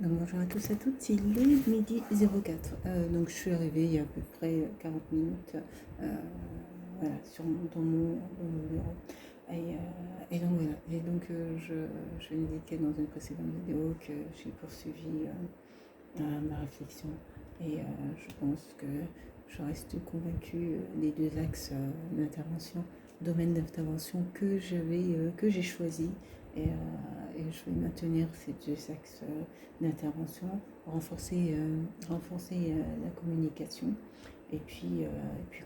Donc bonjour à tous et à toutes, il est midi 04. Donc je suis arrivée il y a à peu près 40 minutes voilà, dans mon bureau. Et donc voilà, je l'indiquais dans une précédente vidéo que j'ai poursuivi ma réflexion et je pense que je reste convaincue des deux axes d'intervention, domaine d'intervention que j'ai choisi et je vais maintenir ces deux axes d'intervention, renforcer la communication et puis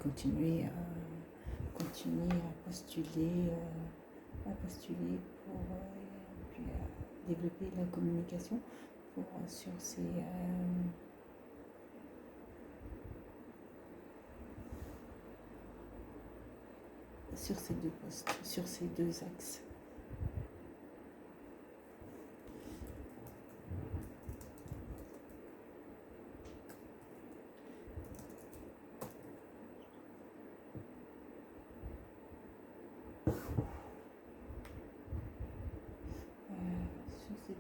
continuer à postuler pour puis, développer la communication pour, sur ces deux postes, sur ces deux axes. Sur ces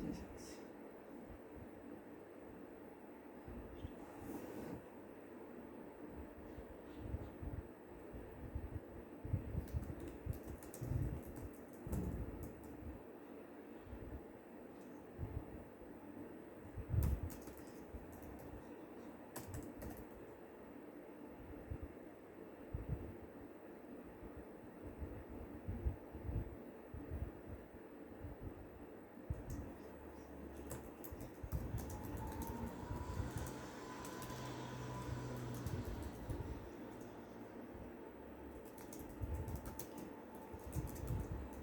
deux axes.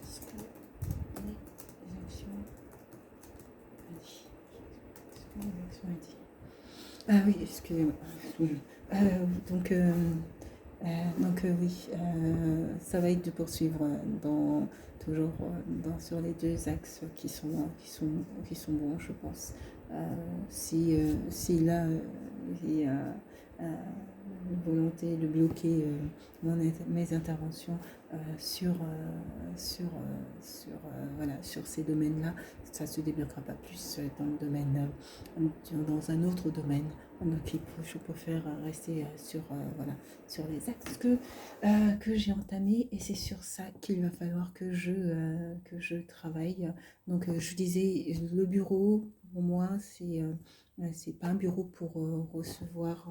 Est-ce que les actions Ah oui, excusez-moi. Euh, donc, euh, oui, ça va être de poursuivre toujours sur les deux axes qui sont bons, je pense. Si là, il y a une volonté de bloquer mes interventions sur ces domaines-là, ça ne se débloquera pas plus dans un autre domaine. Donc je préfère rester sur les axes que j'ai entamés et c'est sur ça qu'il va falloir que je travaille. Donc je disais, le bureau, pour moi, c'est pas un bureau pour recevoir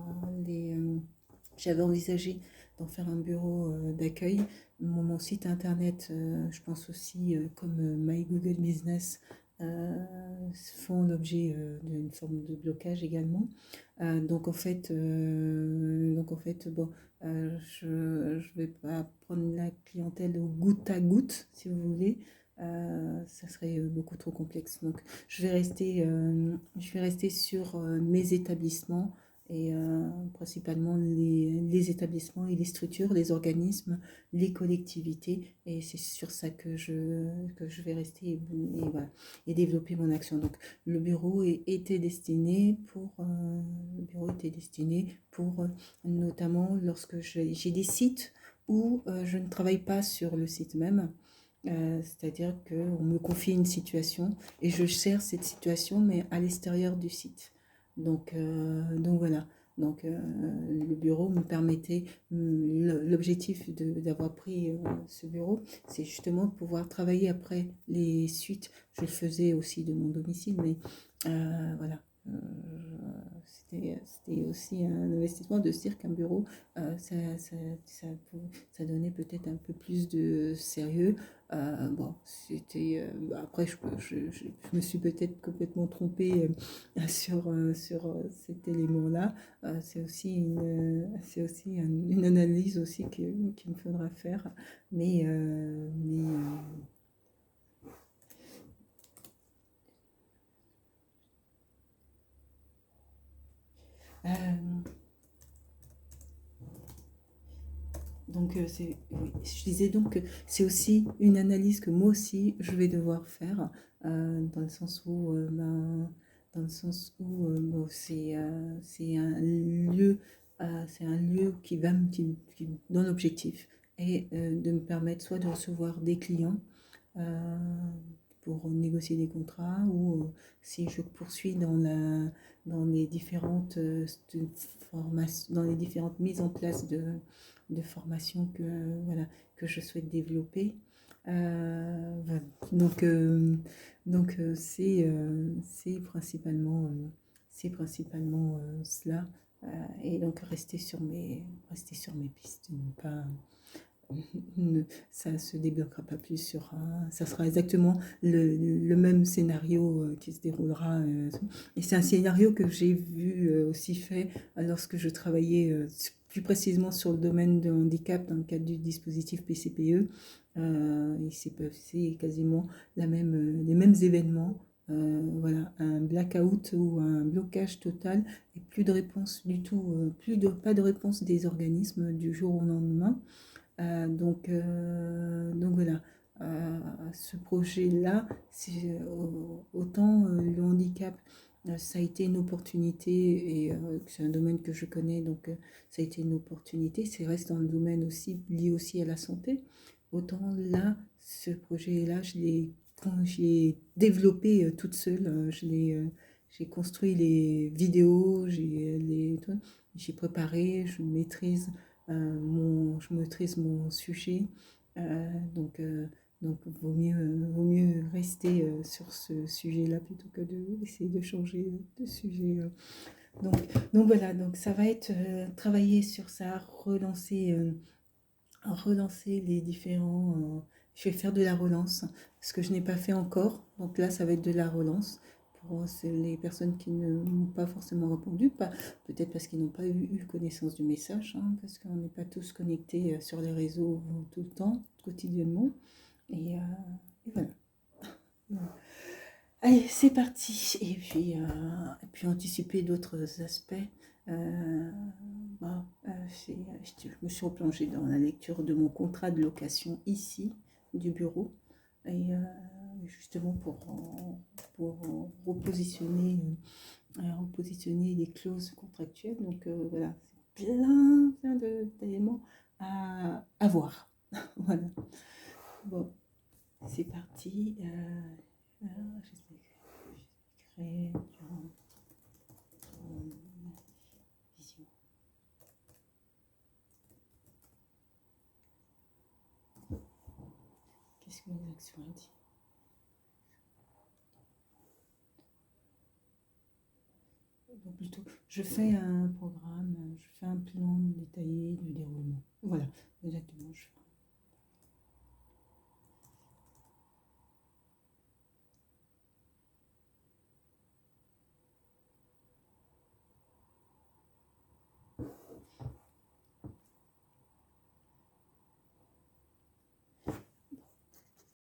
j'avais envisagé d'en faire un bureau d'accueil. Mon site internet, je pense aussi, comme My Google Business, font l'objet d'une forme de blocage également. Bon, je vais pas prendre la clientèle au goutte à goutte, si vous voulez. Ça serait beaucoup trop complexe. Donc, je vais rester sur mes établissements et principalement les établissements et les structures, les organismes, les collectivités. Et c'est sur ça que je vais rester voilà, et développer mon action. Donc, le bureau était destiné pour notamment lorsque j'ai des sites où je ne travaille pas sur le site même. C'est-à-dire qu'on me confie une situation et je gère cette situation, mais à l'extérieur du site. Donc voilà. Donc le bureau me permettait, l'objectif d'avoir pris ce bureau, c'est justement de pouvoir travailler après les suites. Je le faisais aussi de mon domicile, mais voilà. C'était aussi un investissement de se dire qu'un bureau, ça donnait peut-être un peu plus de sérieux. Bon, après, je me suis peut-être complètement trompée sur cet élément-là. C'est aussi une analyse aussi qu'il me faudra faire. Mais euh, donc, oui, je disais donc que c'est aussi une analyse que moi aussi je vais devoir faire, dans le sens où dans le sens où bon, c'est un lieu dont l'objectif est de me permettre soit de recevoir des clients euh, pour négocier des contrats ou si je poursuis dans les différentes dans les différentes mises en place de formations voilà, que je souhaite développer. Voilà. C'est principalement cela. Et donc rester sur mes pistes, ne pas ça se débloquera pas plus sur un. Ça sera exactement le même scénario qui se déroulera. Et c'est un scénario que j'ai vu aussi fait lorsque je travaillais plus précisément sur le domaine de handicap dans le cadre du dispositif PCPE. Il s'est passé quasiment les mêmes événements. Voilà, un blackout ou un blocage total et plus de réponse du tout, pas de réponse des organismes du jour au lendemain. Donc voilà, ce projet-là, autant le handicap, ça a été une opportunité et c'est un domaine que je connais, donc ça a été une opportunité. C'est reste dans le domaine aussi lié aussi à la santé. Autant là, ce projet-là, je l'ai développé toute seule. J'ai construit les vidéos, j'ai préparé, je maîtrise mon sujet, euh, donc, euh, donc vaut mieux rester sur ce sujet-là plutôt que d'essayer de changer de sujet. Donc, donc voilà, donc ça va être travailler sur ça, relancer les différents. Je vais faire de la relance, ce que je n'ai pas fait encore. Donc là, ça va être de la relance pour les personnes qui ne m'ont pas forcément répondu, peut-être parce qu'ils n'ont pas eu connaissance du message, hein, parce qu'on n'est pas tous connectés sur les réseaux tout le temps, quotidiennement. Et voilà. Voilà. Allez, c'est parti. Et puis anticiper d'autres aspects. Euh, bah, je me suis replongée dans la lecture de mon contrat de location ici, du bureau, et justement pour repositionner les clauses contractuelles. Donc voilà, c'est plein d'éléments à voir. Voilà. Bon, c'est parti. J'essaie de créer vision. Qu'est-ce que les actions ont dit? Donc plutôt, je fais un programme, je fais un plan détaillé de déroulement.